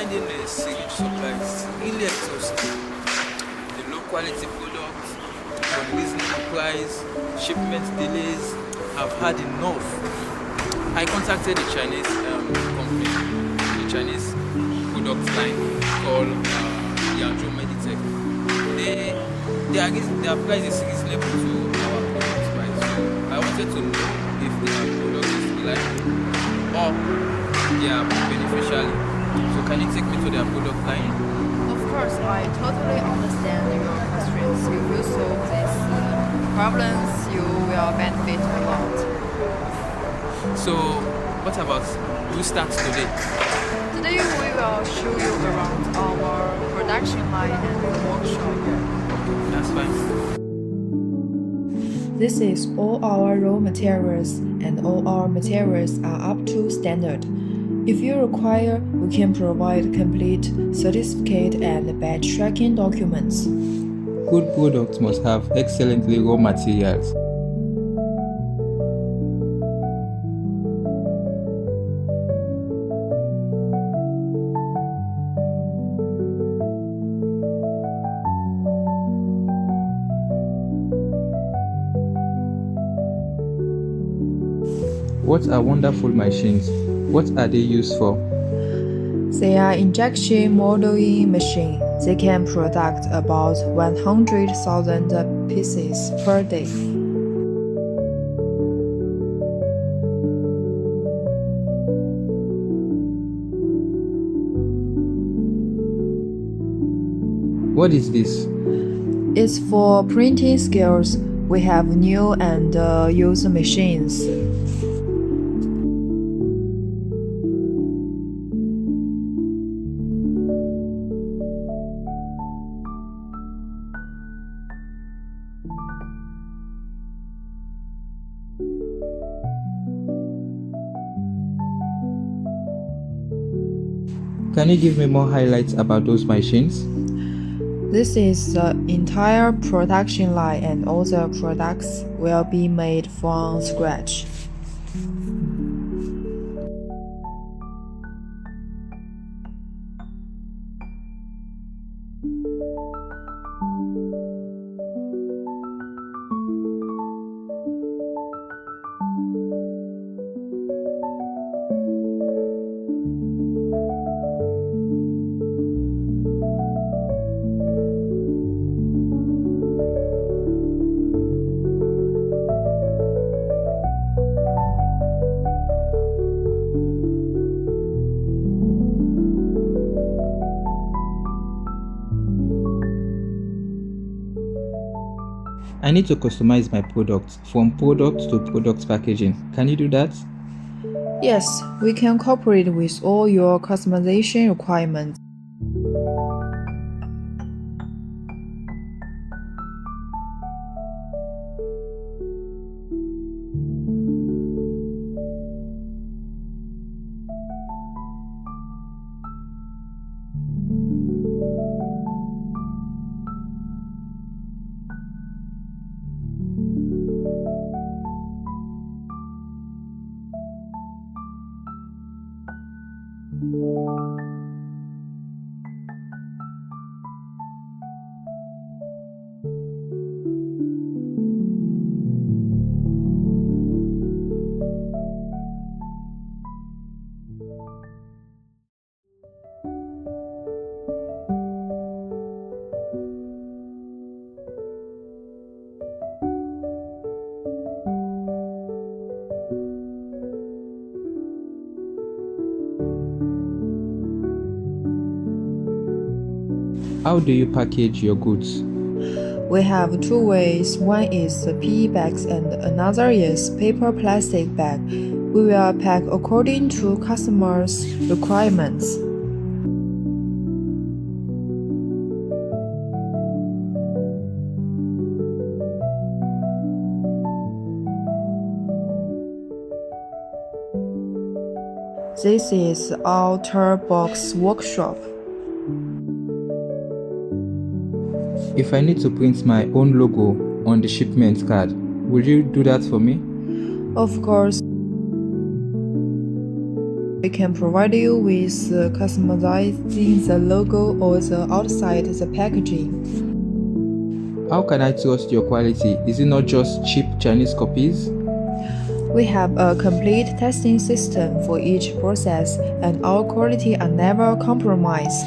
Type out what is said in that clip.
finding a Syringe supply is really exhausting. The low quality product, unreasonable price, shipment delays. I've had enough. I contacted the Chinese company, the Chinese product line called Yangzhou Meditech. They their price is reasonable to our product price. So I wanted to know if their product is reliable or they are beneficial. So can you take me to their product line? Of course, I totally understand your constraints. If you solve these problems, you will benefit a lot. So what about who starts today? Today, we will show you around our production line and workshop. That's fine. This is all our raw materials, and all our materials are up to standard. If you require, we can provide complete certificate and batch tracking documents. Good products must have excellent raw materials. What are wonderful machines? What are they used for? They are injection molding machine. They can produce about 100,000 pieces per day. What is this? It's for printing skills. We have new and used machines. Can you give me more highlights about those machines? This is the entire production line, and all the products will be made from scratch. I need to customize my product from product to product packaging. Can you do that? Yes, we can cooperate with all your customization requirements. How do you package your goods? We have two ways. One is the PE bags and another is paper plastic bag. We will pack according to customers' requirements. This is outer box workshop. If I need to print my own logo on the shipment card, will you do that for me? Of course. We can provide you with customizing the logo or the outside the packaging. How can I trust your quality? Is it not just cheap Chinese copies? We have a complete testing system for each process, and our quality are never compromised.